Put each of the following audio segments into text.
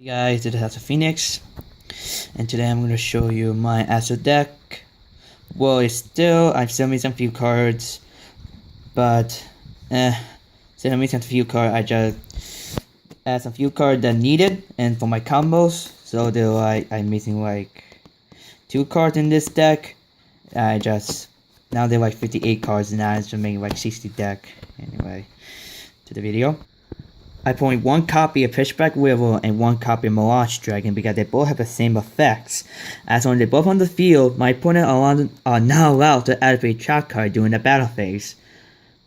Hey guys, this is House of Phoenix, and today I'm going to show you my Astro deck. Well, I'm still missing a few cards, but still missing a few cards. I just add some few cards that needed, and for my combos, so I'm missing like 2 cards in this deck. Now they're like 58 cards, and I just making like 60 deck. Anyway, to the video. I point 1 copy of Pitchback Weevil and 1 copy of Mirage Dragon because they both have the same effects. As when they're both on the field, my opponent are not allowed to activate trap card during the battle phase.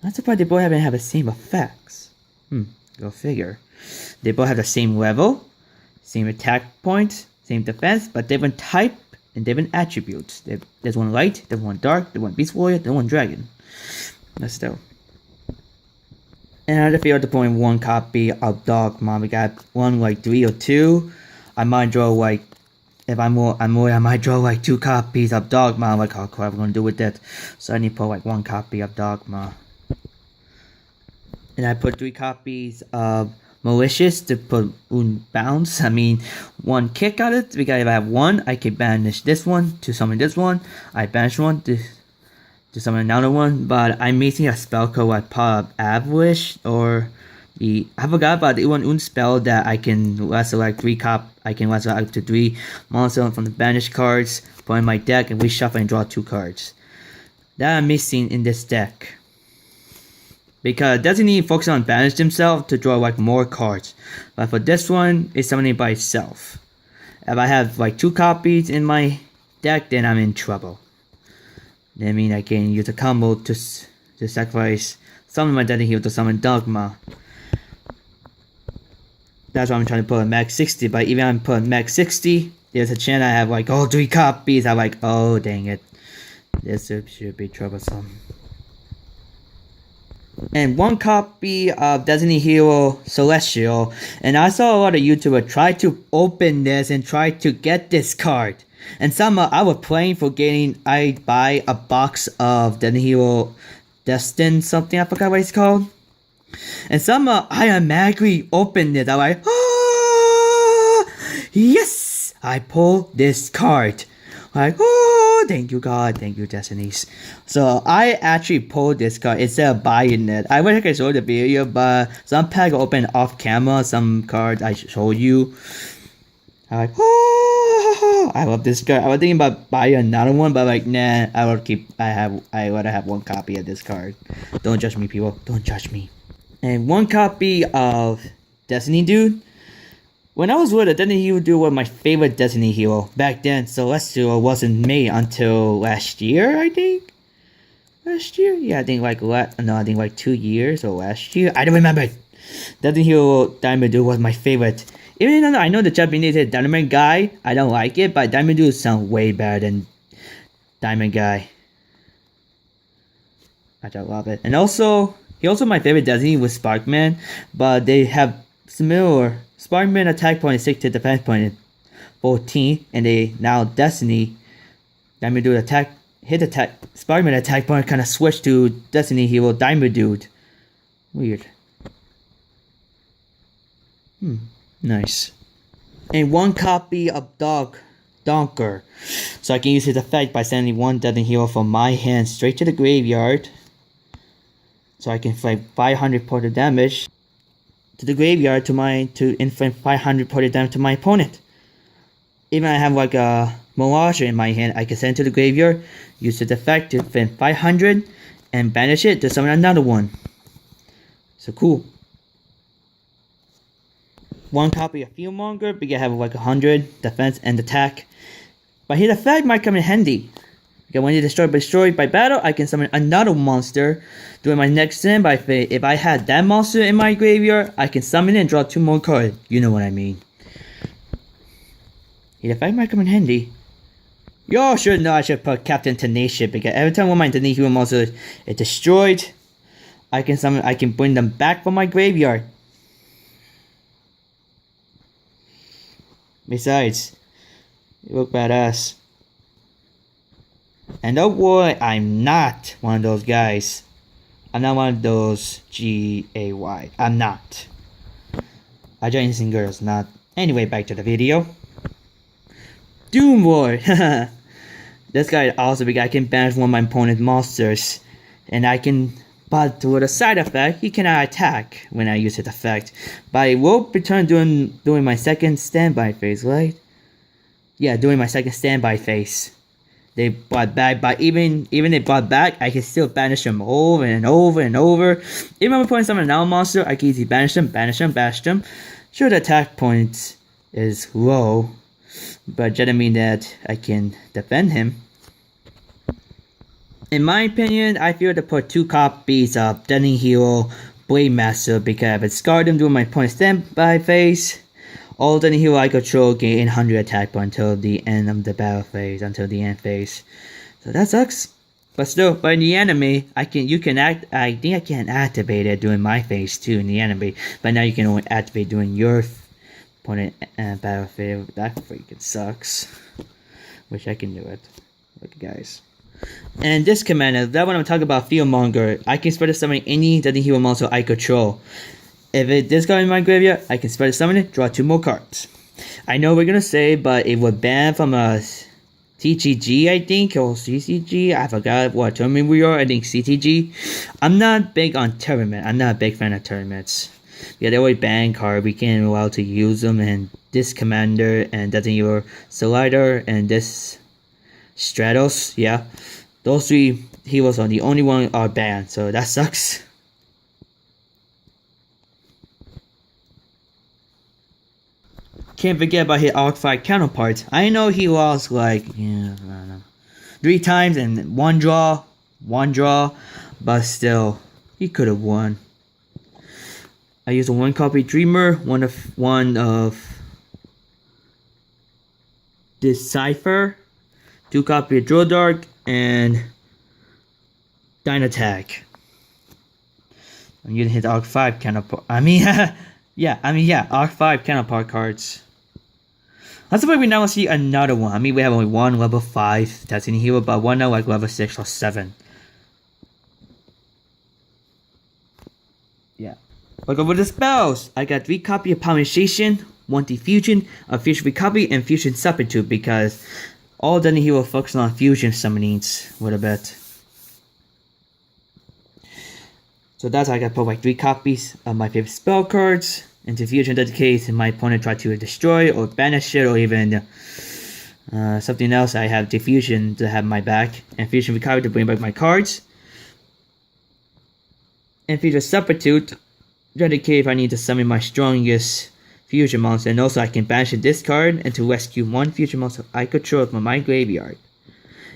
Not surprised they both have the same effects. Go figure. They both have the same level, same attack point, same defense, but different type and different attributes. There's one light, there's one dark, there's one beast warrior, there's one dragon. Let's still. And I feel to point 1 copy of Dogma. We got one like 3 or 2. I might draw like, if I'm more, I might draw like 2 copies of Dogma. Like, how crap I'm gonna do with that? So I need to put like 1 copy of Dogma. And I put 3 copies of Malicious to put bounce. I mean, 1 kick out of it. Because if I have 1, I can banish this one to summon this one. I banish one to summon another one, but I'm missing a spell called like Power Avalanche, or I forgot about the one spell that I can wrestle like 3 I can wrestle up to 3 monsters from the banished cards, put in my deck, and reshuffle and draw 2 cards. That I'm missing in this deck. Because it doesn't need focus on banish himself to draw like more cards. But for this one, it's summoning by itself. If I have like 2 copies in my deck, then I'm in trouble. That means I can use a combo to sacrifice summon my Deadly Heal to summon Dogma. That's why I'm trying to put a max 60, but even if I put max 60, there's a chance I have like 3 copies. I'm like, oh dang it. This should be troublesome. And 1 copy of Destiny Hero Celestial, and I saw a lot of YouTubers try to open this and try to get this card. And somehow I was playing forgetting I buy a box of Destiny Hero Destin something, I forgot what it's called. And somehow I automatically opened it. I'm like, yes! I pulled this card. Like, thank you God, thank you Destinies. So I actually pulled this card instead of buying it. I wish I could show the video, but some pack open off camera, some cards I showed you. I'm like, I love this card. I was thinking about buying another one, but like, nah, I rather have 1 copy of this card. Don't judge me, people. Don't judge me. And 1 copy of Destiny Dude. When I was little, Destiny Hero Dude was my favorite Destiny hero. Back then, Celestial wasn't made until last year, I think. Last year? Yeah, I think like 2 years or last year. I don't remember. Destiny Hero Diamond Dude was my favorite. Even though I know the Japanese said Diamond Guy, I don't like it, but Diamond Dude sounds way better than Diamond Guy. I just love it. And also, he also my favorite Destiny was Sparkman, but they have similar. Sparkman attack point is 6 to defense point is 14, and they now Destiny Diamond Dude Sparkman attack point kind of switched to Destiny Hero Diamond Dude. Weird. Nice. And 1 copy of Donker. So I can use his effect by sending 1 Destiny Hero from my hand straight to the graveyard. So I can inflict 500 point of damage to the graveyard to inflict 500 point of damage to my opponent. Even I have like a Mirage in my hand, I can send it to the graveyard, use the effect to inflict 500, and banish it to summon another one. So cool. 1 copy of Fieldmonger because I have like 100 defense and attack. But his effect might come in handy. Because when you destroyed by battle, I can summon another monster during my next turn. But if I had that monster in my graveyard, I can summon it and draw 2 more cards. You know what I mean. His effect might come in handy. Y'all should know I should put Captain Tenacious because every time one of my Destiny Hero monsters is destroyed, I can bring them back from my graveyard. Besides, you look badass. And don't worry, I'm not one of those guys. I'm not one of those GAY. I'm not. I join instant girls, not Anyway, back to the video. Doom Boy! This guy is awesome because I can banish one of my opponent's monsters. And I can, but with a side effect, he cannot attack when I use his effect. But it will return during my second standby phase, right? Yeah, during my second standby phase. They brought back, but even they brought back, I can still banish them over and over and over. Even when I'm putting summon another monster, I can easily banish them, bash them. Sure, the attack point is low, but that doesn't mean that I can defend him. In my opinion, I feel to put 2 copies of Deadly Hero Blade Master because if it scarred him during my point standby phase, all Deadly Hero I control gain 100 attack points until the end of the battle phase, until the end phase. So that sucks. But still, but in the anime, I think I can activate it during my phase too in the anime. But now you can only activate during your opponent battle phase. That freaking sucks. Wish I can do it. Look, guys. And this commander, that when I'm talking about Fieldmonger, I can spread summon any Deadly Hero monster I control. If it is going in my graveyard, I can spread summon it, draw 2 more cards. I know we're gonna say, but it was banned from a TGG, I think, or CCG. I forgot what tournament we are. I think CTG. I'm not big on tournament. I'm not a big fan of tournaments. Yeah, they always ban cards. We can't allow to use them. And this commander and Deadly Hero Slider and this Stratos, yeah, those 3 heroes are the only one are banned. So that sucks. Can't forget about his Arc-5 counterparts. I know he lost like, yeah, I don't know, 3 times and one draw, but still, he could have won. I used a 1 copy Dreamer, one of Decipher, 2 copy of Drill Dark, and Dynattack. I'm using his Arc-5 counterpart. Arc-5 counterpart cards. That's why we now see another one. I mean, we have only 1 level 5 Destiny Hero, but 1 now like level 6 or 7. Yeah. Look over the spells. I got 3 copy of Polymerization, 1 Diffusion, a Fusion Recovery, and Fusion Substitute because all Destiny Hero focus on Fusion summonings with a bit. So that's how I got put like 3 copies of my favorite spell cards into Fusion dedicated my opponent tried to destroy or banish it or even something else. I have Diffusion to have my back and Fusion Recovery to bring back my cards. And Fusion Substitute dedicated if I need to summon my strongest Fusion monster, and also I can banish this card and to rescue 1 Fusion monster I control from my graveyard.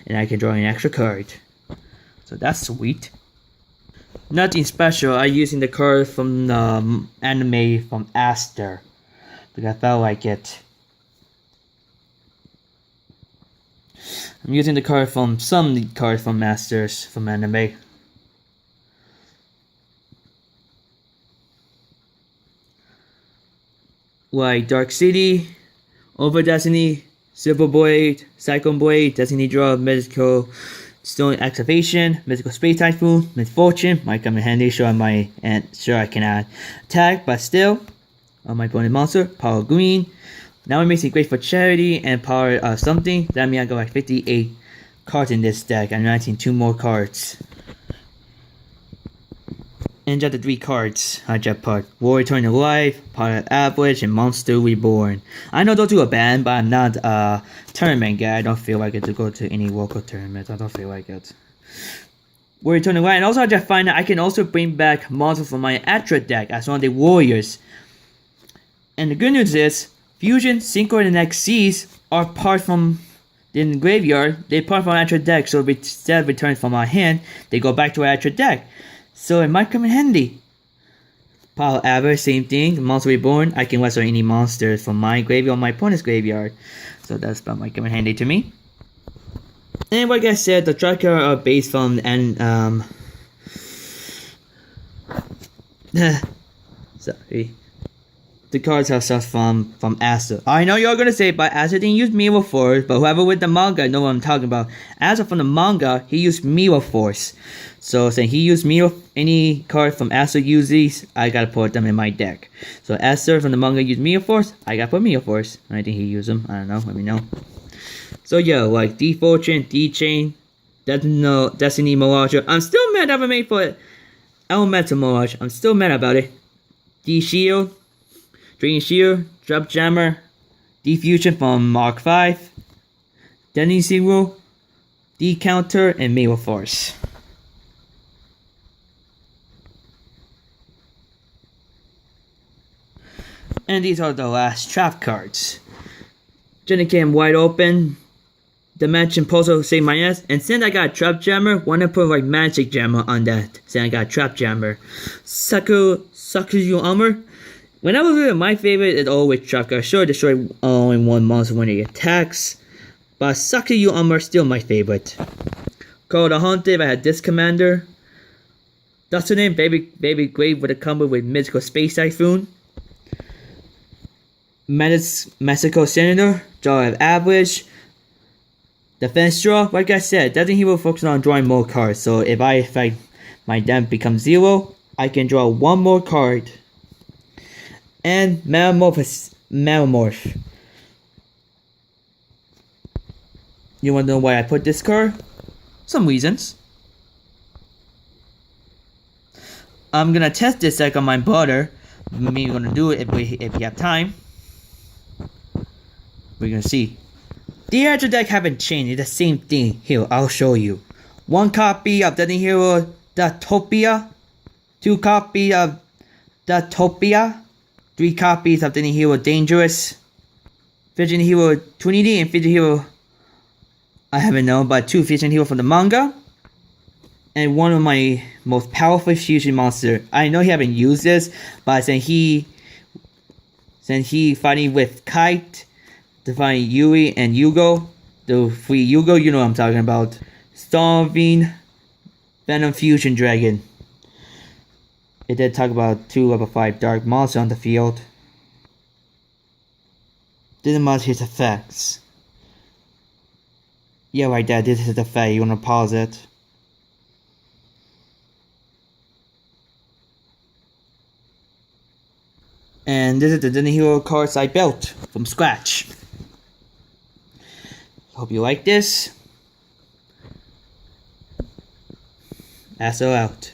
And I can draw an extra card. So that's sweet. Nothing special. I'm using the card from the anime from Aster because I felt like it. I'm using the card from some cards from Masters from anime. Like Dark City, Over Destiny, Silver Blade, Cyclone Blade, Destiny Draw, Mythical Stone Activation, Mythical Space Typhoon, Misfortune might come in handy, sure I cannot attack, but still, on my opponent monster, Power Green. Now it makes it great for charity and power something. That means I got like 58 cards in this deck. I'm writing 2 more cards. And just the 3 cards I just put. Warrior Return to Life, Pilot Avalanche, and Monster Reborn. I know those 2 are banned, but I'm not a tournament guy. I don't feel like it to go to any local tournaments. I don't feel like it. Warrior Return to Life. And also I just find out I can also bring back monsters from my Atra deck as one of the warriors. And the good news is, Fusion, Synchro, and Xyz are part from the graveyard. They part from Atra deck, so instead of returning from our hand, they go back to our Atra deck. So it might come in handy. Pile Aver, same thing. Monster Reborn, I can wrestle any monsters from my graveyard or my opponent's graveyard. So that's about might come in handy to me. And like I said, the tracker are based from sorry. the cards have stuff from Asa. I know you're gonna say, but Asa didn't use Mirror Force, but whoever with the manga know what I'm talking about. Asa from the manga, he used Mirror Force. So since he used any card from Asa use these, I gotta put them in my deck. So Asa from the manga used Mirror Force, I gotta put Mirror Force. I think he used them, I don't know, let me know. So yeah, like D-Fortune, D-Chain, Destiny Mirage. I'm still mad I haven't made for Elemental Mirage. I'm still mad about it. D-Shield, Drain Shield, Drop Jammer, D-Fusion from Mark 5, Denny Zero, D-Counter, and Mirror Force. And these are the last trap cards. Jenny came wide open. Dimension Puzzle save my ass. And since I got a Trap Jammer, wanna put like Magic Jammer on that. Since I got a Trap Jammer. Sakuyu Armor. When I was with my favorite is always Chaka. Sure, destroy only one monster when it attacks. But Sakuyu Armor is still my favorite. Called the Haunted, I had this commander. That's her name, Baby Grave with a combo with Mythical Space Typhoon. Mexico Senator, draw of average. Defense draw, like I said, doesn't he will focus on drawing more cards. So if my deck becomes 0, I can draw one more card. And Metamorph. You wanna know why I put this card? Some reasons. I'm gonna test this deck on my brother. Maybe we're gonna do it if we have time. We're gonna see. The actual deck haven't changed, it's the same thing. Here, I'll show you. 1 copy of Deadly Hero Datopia, 2 copies of Datopia, 3 copies of Deadly Hero Dangerous, Vision Hero Trinity, and Vision Hero, I haven't known, but 2 Vision Hero from the manga, and one of my most powerful fusion monster. I know he haven't used this, but since he fighting with Kite, to find Yui and Yugo, the 3 Yugo, you know what I'm talking about. Starving Venom Fusion Dragon. It did talk about 2 level 5 dark monsters on the field. Didn't match his effects. Yeah, right there, this is the effect, you wanna pause it. And this is the Disney Hero cards I built from scratch. Hope you like this. Asso out.